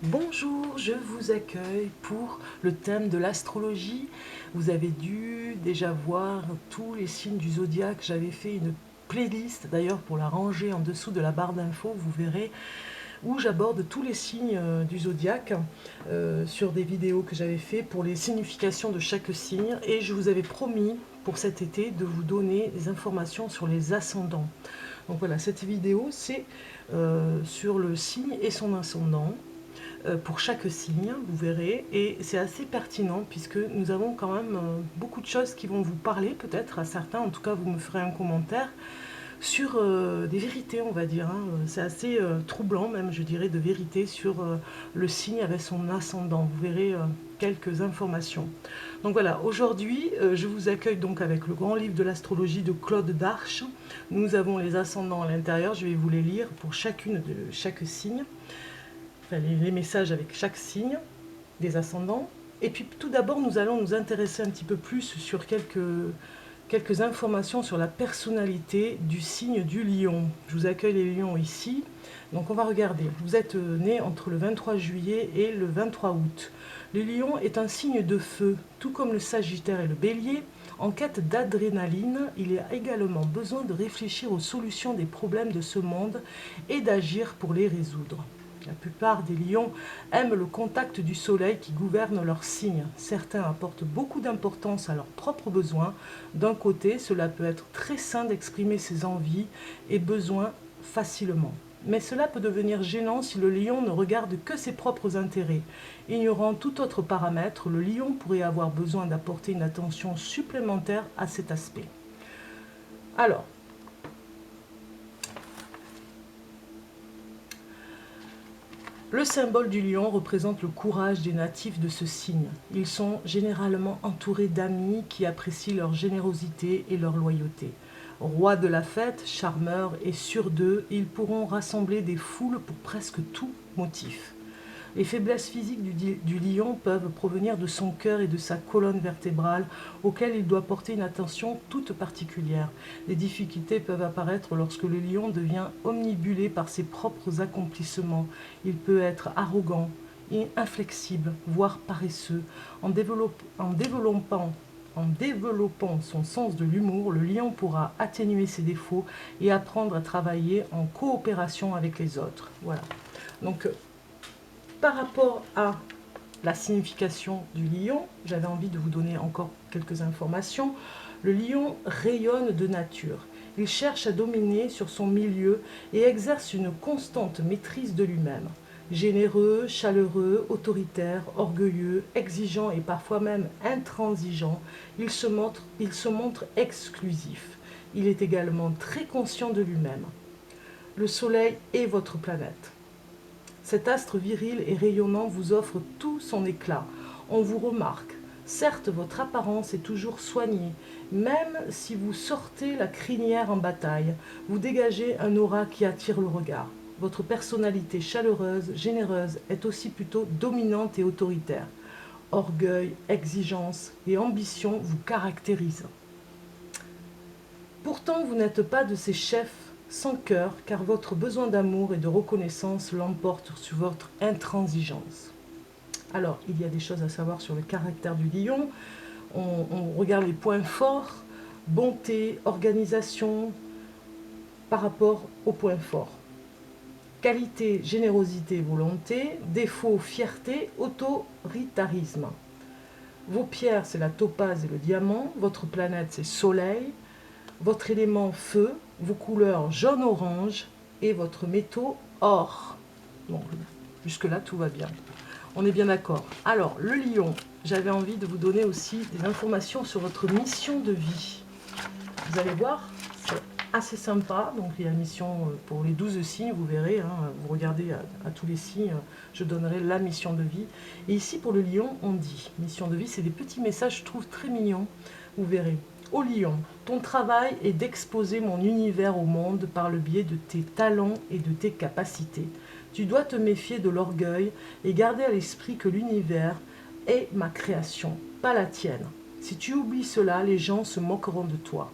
Bonjour, je vous accueille pour le thème de l'astrologie. Vous avez dû déjà voir tous les signes du zodiaque. J'avais fait une playlist d'ailleurs pour la ranger en dessous de la barre d'infos, vous verrez, où j'aborde tous les signes du zodiaque sur des vidéos que j'avais fait pour les significations de chaque signe. Et je vous avais promis pour cet été de vous donner des informations sur les ascendants. Donc voilà, cette vidéo c'est sur le signe et son ascendant pour chaque signe, vous verrez, et c'est assez pertinent puisque nous avons quand même beaucoup de choses qui vont vous parler, peut-être à certains, en tout cas vous me ferez un commentaire, sur des vérités, on va dire. C'est assez troublant même, je dirais, de vérité sur le signe avec son ascendant. Vous verrez quelques informations. Donc voilà, aujourd'hui, je vous accueille donc avec le grand livre de l'astrologie de Claude Darche. Nous avons les ascendants à l'intérieur, je vais vous les lire pour chacune de chaque signe. Enfin, les messages avec chaque signe des ascendants. Et puis tout d'abord, nous allons nous intéresser un petit peu plus sur quelques informations sur la personnalité du signe du lion. Je vous accueille les lions ici. Donc on va regarder. Vous êtes né entre le 23 juillet et le 23 août. Le lion est un signe de feu, tout comme le sagittaire et le bélier. En quête d'adrénaline, il a également besoin de réfléchir aux solutions des problèmes de ce monde et d'agir pour les résoudre. La plupart des lions aiment le contact du soleil qui gouverne leur signe. Certains apportent beaucoup d'importance à leurs propres besoins. D'un côté, cela peut être très sain d'exprimer ses envies et besoins facilement. Mais cela peut devenir gênant si le lion ne regarde que ses propres intérêts. Ignorant tout autre paramètre, le lion pourrait avoir besoin d'apporter une attention supplémentaire à cet aspect. Alors, le symbole du lion représente le courage des natifs de ce signe. Ils sont généralement entourés d'amis qui apprécient leur générosité et leur loyauté. Rois de la fête, charmeurs et sûrs d'eux, ils pourront rassembler des foules pour presque tout motif. Les faiblesses physiques du lion peuvent provenir de son cœur et de sa colonne vertébrale, auxquelles il doit porter une attention toute particulière. Les difficultés peuvent apparaître lorsque le lion devient omnibulé par ses propres accomplissements. Il peut être arrogant et inflexible, voire paresseux. En développant son sens de l'humour, le lion pourra atténuer ses défauts et apprendre à travailler en coopération avec les autres. Voilà. Donc, par rapport à la signification du lion, j'avais envie de vous donner encore quelques informations. Le lion rayonne de nature. Il cherche à dominer sur son milieu et exerce une constante maîtrise de lui-même. Généreux, chaleureux, autoritaire, orgueilleux, exigeant et parfois même intransigeant, il se montre exclusif. Il est également très conscient de lui-même. Le soleil est votre planète. Cet astre viril et rayonnant vous offre tout son éclat. On vous remarque. Certes, votre apparence est toujours soignée. Même si vous sortez la crinière en bataille, vous dégagez un aura qui attire le regard. Votre personnalité chaleureuse, généreuse, est aussi plutôt dominante et autoritaire. Orgueil, exigence et ambition vous caractérisent. Pourtant, vous n'êtes pas de ces chefs sans cœur, car votre besoin d'amour et de reconnaissance l'emporte sur votre intransigeance. Alors, il y a des choses à savoir sur le caractère du lion. On regarde les points forts, bonté, organisation, par rapport aux points forts. Qualité, générosité, volonté. Défaut, fierté, autoritarisme. Vos pierres, c'est la topaze et le diamant. Votre planète, c'est soleil. Votre élément feu, vos couleurs jaune-orange et votre métaux or. Bon, jusque-là, tout va bien. On est bien d'accord. Alors, le lion, j'avais envie de vous donner aussi des informations sur votre mission de vie. Vous allez voir, c'est assez sympa. Donc, il y a la mission pour les 12 signes, vous verrez. Vous regardez à tous les signes, je donnerai la mission de vie. Et ici, pour le lion, on dit, mission de vie, c'est des petits messages, je trouve, très mignons. Vous verrez. Ô lion, ton travail est d'exposer mon univers au monde par le biais de tes talents et de tes capacités. Tu dois te méfier de l'orgueil et garder à l'esprit que l'univers est ma création, pas la tienne. Si tu oublies cela, les gens se moqueront de toi.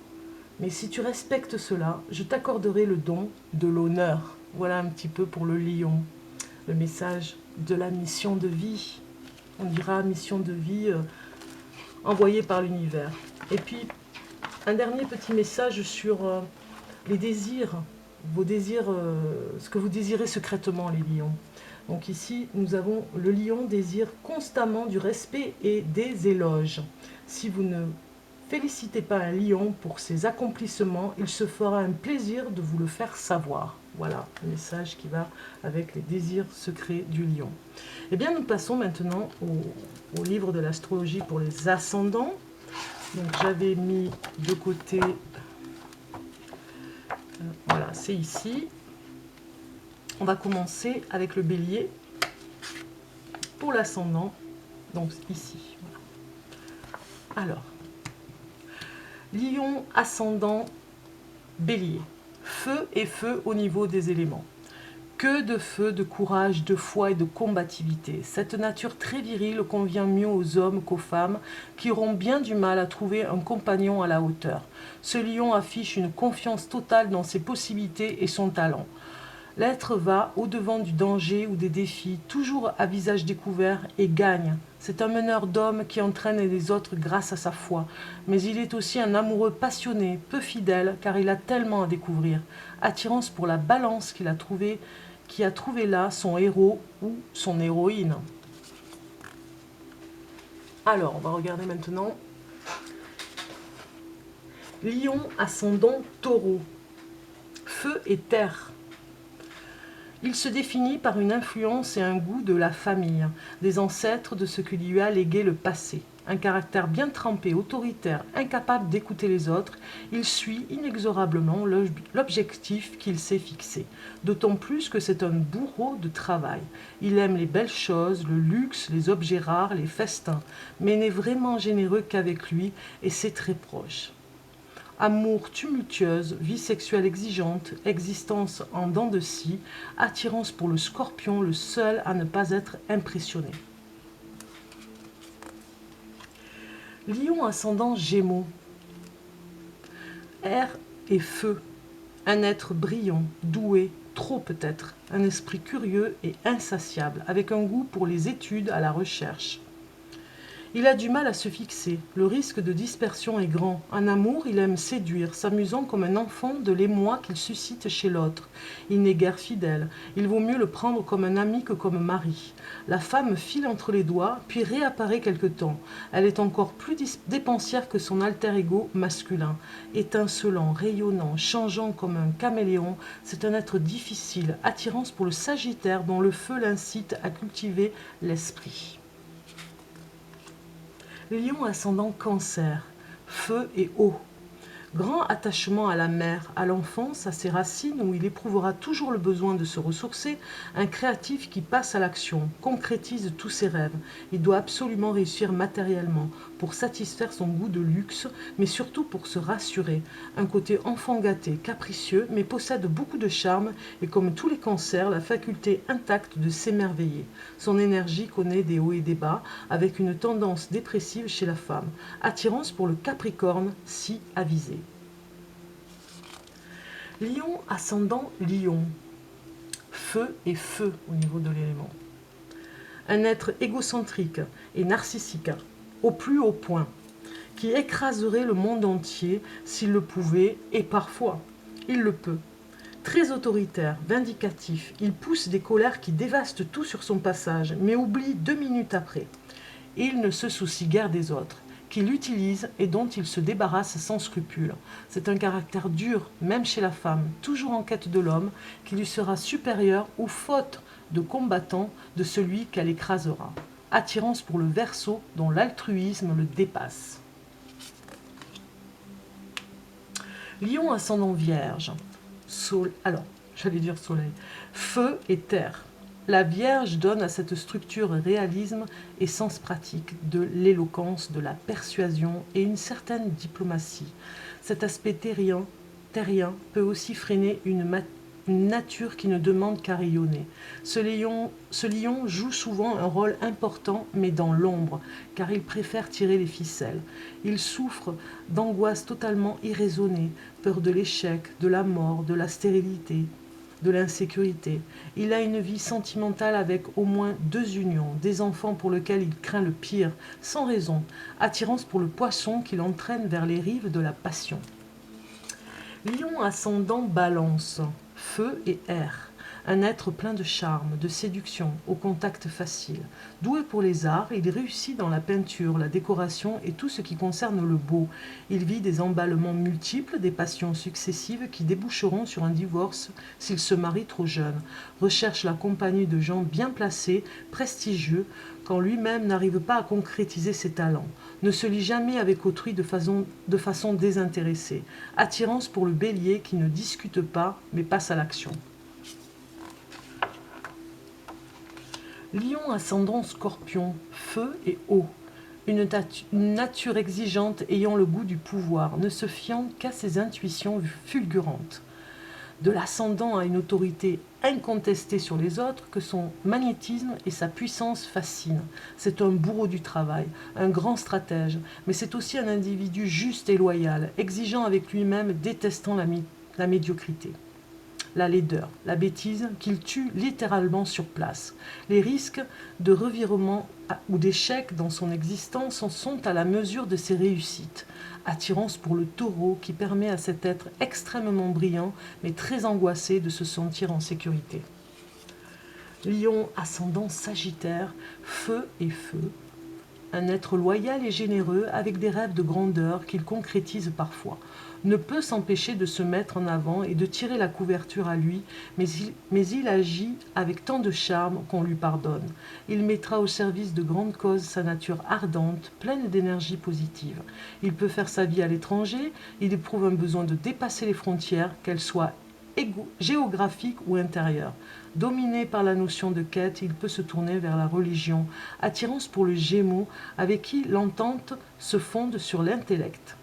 Mais si tu respectes cela, je t'accorderai le don de l'honneur. Voilà un petit peu pour le lion. le message de la mission de vie. On dira mission de vie envoyée par l'univers. Et puis, un dernier petit message sur les désirs, vos désirs, ce que vous désirez secrètement, les lions. Donc ici, nous avons le lion désire constamment du respect et des éloges. Si vous ne félicitez pas un lion pour ses accomplissements, il se fera un plaisir de vous le faire savoir. Voilà le message qui va avec les désirs secrets du lion. Eh bien, nous passons maintenant au livre de l'astrologie pour les ascendants. Donc j'avais mis de côté, voilà, c'est ici. On va commencer avec le bélier pour l'ascendant, donc ici. Voilà. Alors, lion, ascendant, bélier. Feu et feu au niveau des éléments. Que de feu, de courage, de foi et de combativité. Cette nature très virile convient mieux aux hommes qu'aux femmes, qui auront bien du mal à trouver un compagnon à la hauteur. Ce lion affiche une confiance totale dans ses possibilités et son talent. L'être va au-devant du danger ou des défis, toujours à visage découvert, et gagne. C'est un meneur d'hommes qui entraîne les autres grâce à sa foi. Mais il est aussi un amoureux passionné, peu fidèle, car il a tellement à découvrir. Attirance pour la balance qui a trouvé là son héros ou son héroïne. Alors, on va regarder maintenant. Lion, ascendant, taureau. Feu et terre. Il se définit par une influence et un goût de la famille, des ancêtres, de ce que lui a légué le passé. Un caractère bien trempé, autoritaire, incapable d'écouter les autres, il suit inexorablement l'objectif qu'il s'est fixé. D'autant plus que c'est un bourreau de travail. Il aime les belles choses, le luxe, les objets rares, les festins, mais n'est vraiment généreux qu'avec lui et ses très proches. Amour tumultueuse, vie sexuelle exigeante, existence en dents de scie, attirance pour le scorpion, le seul à ne pas être impressionné. Lion ascendant Gémeaux. Air et feu. Un être brillant, doué, trop peut-être. Un esprit curieux et insatiable, avec un goût pour les études à la recherche. Il a du mal à se fixer, le risque de dispersion est grand. En amour, il aime séduire, s'amusant comme un enfant de l'émoi qu'il suscite chez l'autre. Il n'est guère fidèle, il vaut mieux le prendre comme un ami que comme mari. La femme file entre les doigts, puis réapparaît quelque temps. Elle est encore plus dépensière que son alter ego masculin. Étincelant, rayonnant, changeant comme un caméléon, c'est un être difficile, attirance pour le Sagittaire dont le feu l'incite à cultiver l'esprit. Lion ascendant Cancer, feu et eau. Grand attachement à la mer, à l'enfance, à ses racines où il éprouvera toujours le besoin de se ressourcer, un créatif qui passe à l'action, concrétise tous ses rêves. Il doit absolument réussir matériellement pour satisfaire son goût de luxe, mais surtout pour se rassurer. Un côté enfant gâté, capricieux, mais possède beaucoup de charme et comme tous les cancers, la faculté intacte de s'émerveiller. Son énergie connaît des hauts et des bas, avec une tendance dépressive chez la femme. Attirance pour le Capricorne, si avisé. Lion ascendant Lion. Feu et feu au niveau de l'élément. Un être égocentrique et narcissique, au plus haut point, qui écraserait le monde entier s'il le pouvait, et parfois, il le peut. Très autoritaire, vindicatif, il pousse des colères qui dévastent tout sur son passage, mais oublie 2 minutes après. Il ne se soucie guère des autres, qu'il utilise et dont il se débarrasse sans scrupule. C'est un caractère dur, même chez la femme, toujours en quête de l'homme, qui lui sera supérieur ou faute de combattant de celui qu'elle écrasera. Attirance pour le Verseau dont l'altruisme le dépasse. Lion ascendant Vierge. J'allais dire soleil. Feu et terre. La Vierge donne à cette structure réalisme et sens pratique, de l'éloquence, de la persuasion et une certaine diplomatie. Cet aspect terrien peut aussi freiner une nature qui ne demande qu'à rayonner. Ce lion joue souvent un rôle important, mais dans l'ombre, car il préfère tirer les ficelles. Il souffre d'angoisse totalement irraisonnée, peur de l'échec, de la mort, de la stérilité. de l'insécurité. Il a une vie sentimentale avec au moins 2 unions, des enfants pour lesquels il craint le pire, sans raison. Attirance pour le poisson qui l'entraîne vers les rives de la passion. Lion ascendant Balance, feu et air. Un être plein de charme, de séduction, au contact facile. Doué pour les arts, il réussit dans la peinture, la décoration et tout ce qui concerne le beau. Il vit des emballements multiples, des passions successives qui déboucheront sur un divorce s'il se marie trop jeune. Recherche la compagnie de gens bien placés, prestigieux, quand lui-même n'arrive pas à concrétiser ses talents. Ne se lie jamais avec autrui de façon désintéressée. Attirance pour le bélier qui ne discute pas mais passe à l'action. Lion ascendant Scorpion, feu et eau. Une nature exigeante ayant le goût du pouvoir, ne se fiant qu'à ses intuitions fulgurantes. De l'ascendant à une autorité incontestée sur les autres, que son magnétisme et sa puissance fascinent. C'est un bourreau du travail, un grand stratège, mais c'est aussi un individu juste et loyal, exigeant avec lui-même, détestant la médiocrité. La laideur, la bêtise qu'il tue littéralement sur place. Les risques de revirement ou d'échec dans son existence sont à la mesure de ses réussites. Attirance pour le taureau qui permet à cet être extrêmement brillant mais très angoissé de se sentir en sécurité. Lion ascendant Sagittaire, feu et feu. Un être loyal et généreux avec des rêves de grandeur qu'il concrétise parfois. Ne peut s'empêcher de se mettre en avant et de tirer la couverture à lui, mais il agit avec tant de charme qu'on lui pardonne. Il mettra au service de grandes causes sa nature ardente, pleine d'énergie positive. Il peut faire sa vie à l'étranger, il éprouve un besoin de dépasser les frontières, qu'elles soient géographiques ou intérieures. Dominé par la notion de quête, il peut se tourner vers la religion. Attirance pour le Gémeaux, avec qui l'entente se fonde sur l'intellect.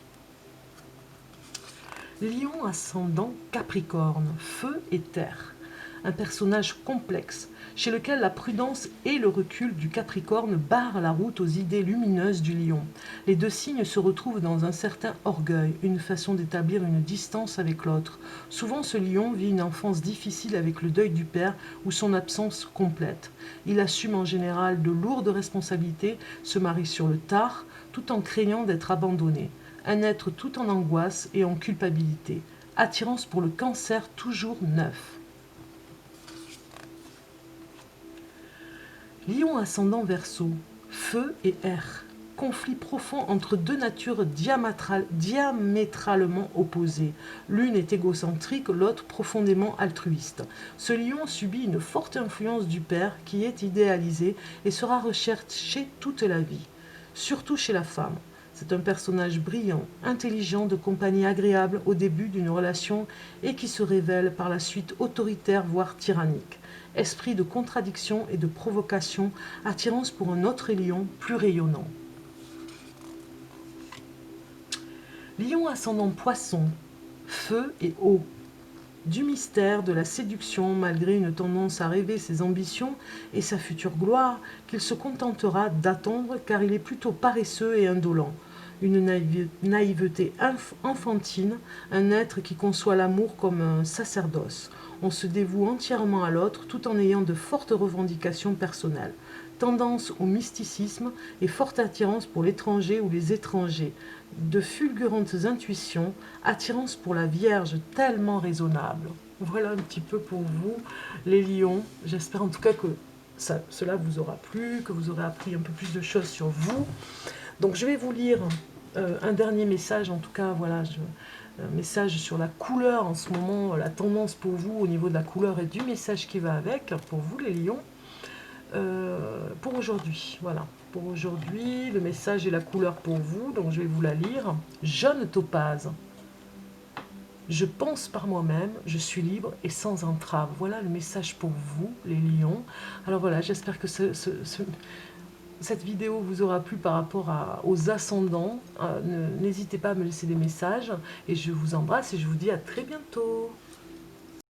Lion ascendant Capricorne, feu et terre. Un personnage complexe, chez lequel la prudence et le recul du Capricorne barrent la route aux idées lumineuses du Lion. Les deux signes se retrouvent dans un certain orgueil, une façon d'établir une distance avec l'autre. Souvent ce Lion vit une enfance difficile avec le deuil du père ou son absence complète. Il assume en général de lourdes responsabilités, se marie sur le tard, tout en craignant d'être abandonné. Un être tout en angoisse et en culpabilité. Attirance pour le Cancer toujours neuf. Lion ascendant Verseau, feu et air. Conflit profond entre deux natures diamétralement opposées. L'une est égocentrique, l'autre profondément altruiste. Ce lion subit une forte influence du père qui est idéalisé et sera recherché toute la vie, surtout chez la femme. C'est un personnage brillant, intelligent, de compagnie agréable au début d'une relation et qui se révèle par la suite autoritaire voire tyrannique. Esprit de contradiction et de provocation, attirance pour un autre lion plus rayonnant. Lion ascendant Poisson, feu et eau. Du mystère, de la séduction, malgré une tendance à rêver ses ambitions et sa future gloire, qu'il se contentera d'attendre car il est plutôt paresseux et indolent. Une naïveté enfantine, un être qui conçoit l'amour comme un sacerdoce. On se dévoue entièrement à l'autre tout en ayant de fortes revendications personnelles. Tendance au mysticisme et forte attirance pour l'étranger ou les étrangers. De fulgurantes intuitions, attirance pour la Vierge tellement raisonnable. Voilà un petit peu pour vous, les lions. J'espère en tout cas que cela vous aura plu, que vous aurez appris un peu plus de choses sur vous. Donc je vais vous lire un dernier message, en tout cas, voilà, un message sur la couleur en ce moment, la tendance pour vous au niveau de la couleur et du message qui va avec, pour vous les lions, pour aujourd'hui, voilà. Pour aujourd'hui, le message et la couleur pour vous, donc je vais vous la lire. Jaune topaze. Je pense par moi-même, je suis libre et sans entrave. Voilà le message pour vous, les lions. Alors voilà, j'espère que cette vidéo vous aura plu par rapport aux ascendants. N'hésitez pas à me laisser des messages et je vous embrasse et je vous dis à très bientôt.